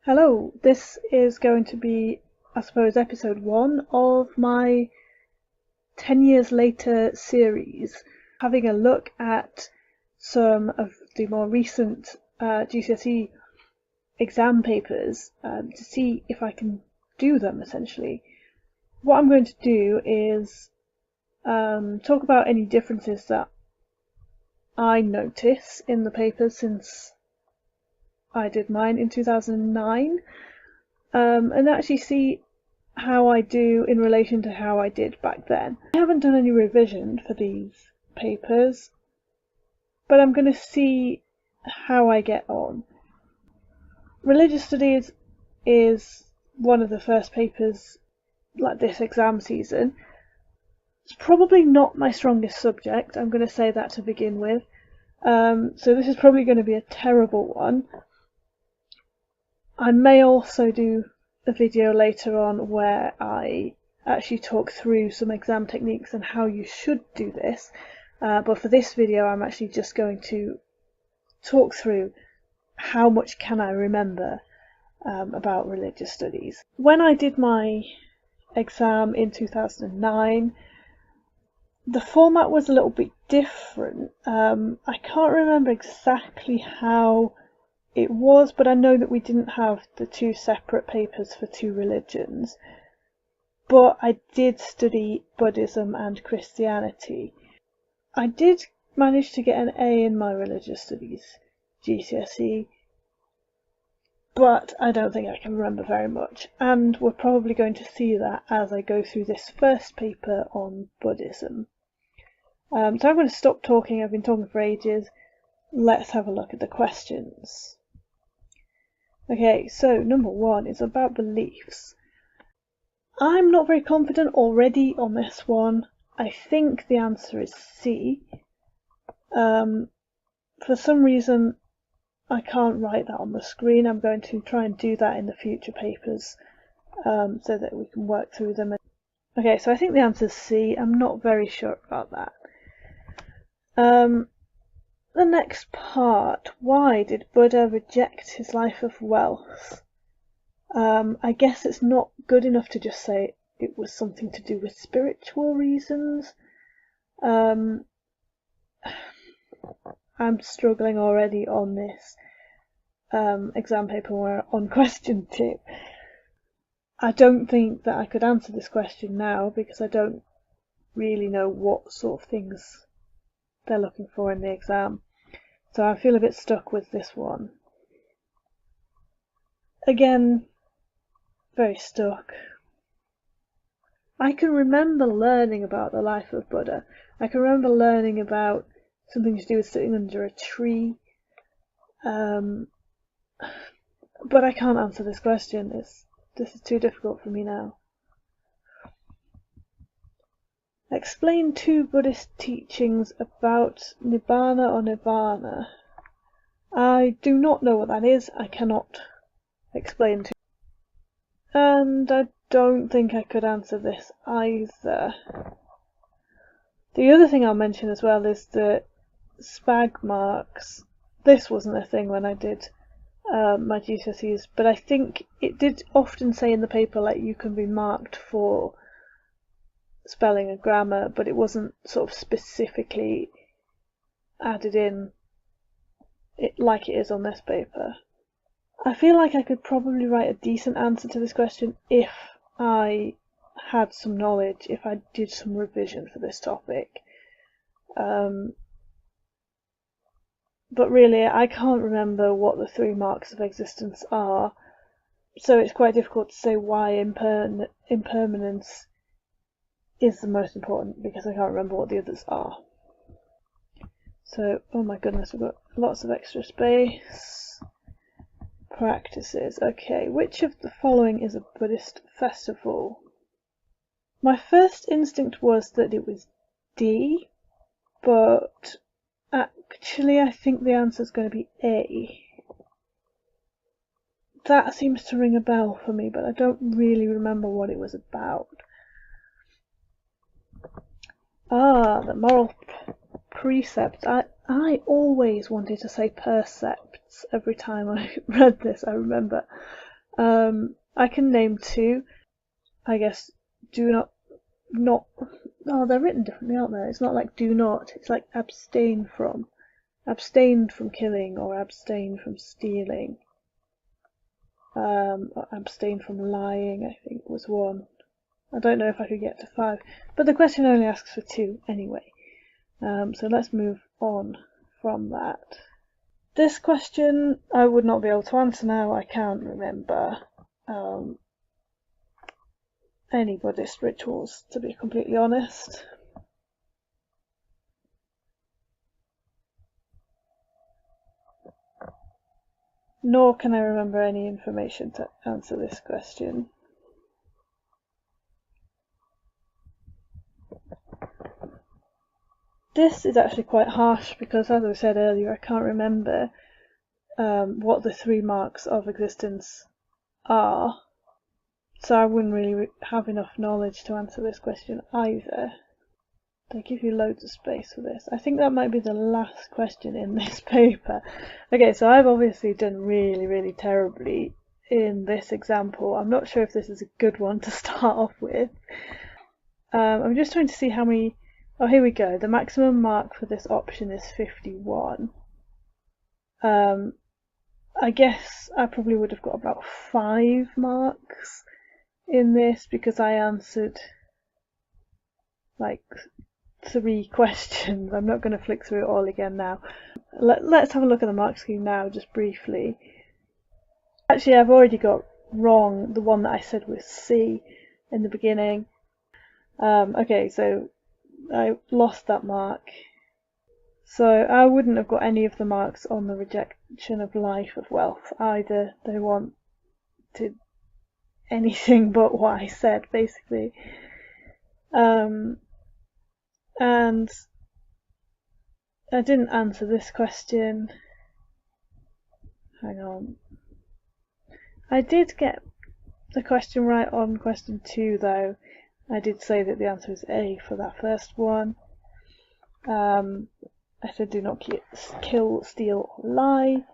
Hello, this is going to be, I suppose, episode 1 of my 10 years later series, having a look at some of the more recent GCSE exam papers to see if I can do them, essentially. What I'm going to do is talk about any differences that I notice in the papers since I did mine in 2009, and actually see how I do in relation to how I did back then. I haven't done any revision for these papers, but I'm going to see how I get on. Religious studies is one of the first papers like this exam season. It's probably not my strongest subject, I'm going to say that to begin with, so this is probably going to be a terrible one. I may also do a video later on where I actually talk through some exam techniques and how you should do this, but for this video I'm actually just going to talk through how much can I remember about religious studies. When I did my exam in 2009, the format was a little bit different. I can't remember exactly how it was, but I know that we didn't have the two separate papers for two religions. But I did study Buddhism and Christianity. I did manage to get an A in my religious studies GCSE, but I don't think I can remember very much, and we're probably going to see that as I go through this first paper on Buddhism. So I'm going to stop talking, I've been talking for ages. Let's have a look at the questions. Okay, so number 1 is about beliefs. I'm not very confident already on this one. I think the answer is C. For some reason I can't write that on the screen. I'm going to try and do that in the future papers so that we can work through them. Okay, so I think the answer is C. I'm not very sure about that. The next part, why did Buddha reject his life of wealth? I guess it's not good enough to just say it was something to do with spiritual reasons. I'm struggling already on this exam paper where on question 2. I don't think that I could answer this question now because I don't really know what sort of things they're looking for in the exam, so I feel a bit stuck with this one. Again, very stuck. I can remember learning about the life of Buddha. I can remember learning about something to do with sitting under a tree, but I can't answer this question. This is too difficult for me now. Explain 2 Buddhist teachings about Nibbana or Nirvana. I do not know what that is. I cannot explain to you. And I don't think I could answer this either. The other thing I'll mention as well is the spag marks. This wasn't a thing when I did my GCSEs, but I think it did often say in the paper like you can be marked for spelling and grammar, but it wasn't sort of specifically added in like it is on this paper. I feel like I could probably write a decent answer to this question if I had some knowledge, if I did some revision for this topic. But really I can't remember what the 3 marks of existence are, so it's quite difficult to say why impermanence is the most important because I can't remember what the others are. So, oh my goodness, we've got lots of extra space. Practices. Okay, which of the following is a Buddhist festival? My first instinct was that it was D, but actually I think the answer is going to be A. That seems to ring a bell for me, but I don't really remember what it was about. The moral precepts. I always wanted to say percepts every time I read this, I remember. I can name two. I guess do not, oh, they're written differently, aren't they? It's not like do not, it's like abstain from. Abstained from killing or abstain from stealing. Or abstain from lying, I think was one. I don't know if I could get to 5, but the question only asks for 2 anyway. So let's move on from that. This question I would not be able to answer now. I can't remember any Buddhist rituals, to be completely honest. Nor can I remember any information to answer this question. This is actually quite harsh because, as I said earlier, I can't remember what the 3 marks of existence are, so I wouldn't really have enough knowledge to answer this question either. They give you loads of space for this. I think that might be the last question in this paper. Okay, so I've obviously done really terribly in this example. I'm not sure if this is a good one to start off with. I'm just trying to see how many. Oh, here we go. The maximum mark for this option is 51. I guess I probably would have got about 5 marks in this because I answered like 3 questions. I'm not going to flick through it all again now. Let's have a look at the mark scheme now, just briefly. Actually, I've already got wrong the one that I said was C in the beginning. Okay, so I lost that mark. So I wouldn't have got any of the marks on the rejection of life of wealth either. They wanted anything but what I said, basically. And I didn't answer this question. Hang on. I did get the question right on question 2 though. I did say that the answer is A for that first one. I said do not kill, steal or lie.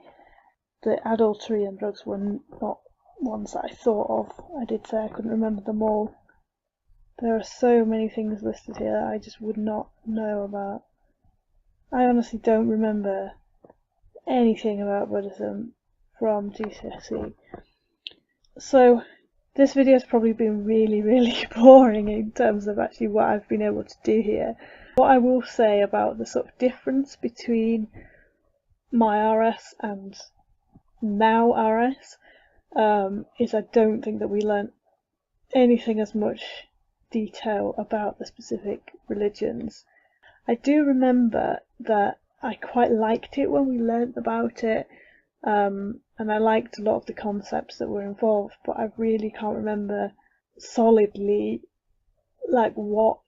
The adultery and drugs were not ones that I thought of. I did say I couldn't remember them all. There are so many things listed here I just would not know about. I honestly don't remember anything about Buddhism from GCSE. So this video has probably been really boring in terms of actually what I've been able to do here. What I will say about the sort of difference between my RS and now RS is I don't think that we learnt anything as much detail about the specific religions. I do remember that I quite liked it when we learnt about it, and I liked a lot of the concepts that were involved, but I really can't remember solidly like what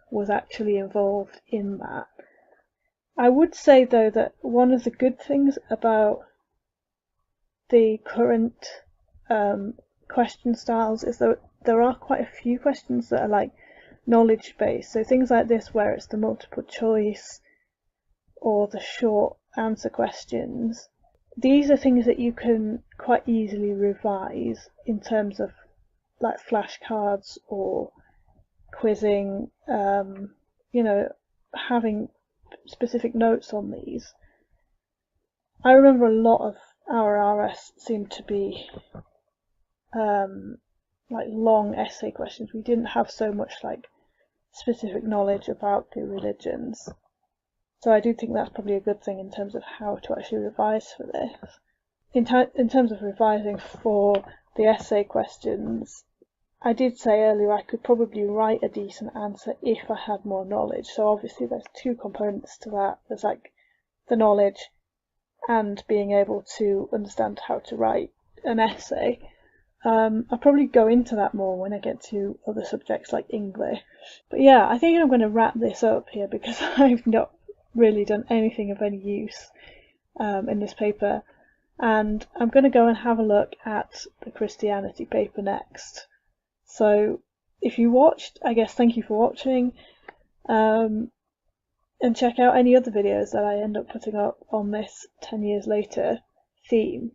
was actually involved in that. I would say though that one of the good things about the current question styles is that there are quite a few questions that are like knowledge based, so things like this where it's the multiple choice or the short answer questions. These are things that you can quite easily revise in terms of like flashcards or quizzing, you know, having specific notes on these. I remember a lot of our RS seemed to be like long essay questions. We didn't have so much like specific knowledge about the religions. So I do think that's probably a good thing in terms of how to actually revise for this. In terms of revising for the essay questions, I did say earlier I could probably write a decent answer if I had more knowledge. So obviously there's 2 components to that. There's like the knowledge and being able to understand how to write an essay. I'll probably go into that more when I get to other subjects like English. But yeah, I think I'm going to wrap this up here because I've not really done anything of any use in this paper. And I'm going to go and have a look at the Christianity paper next. So if you watched, I guess thank you for watching, and check out any other videos that I end up putting up on this 10 years later theme.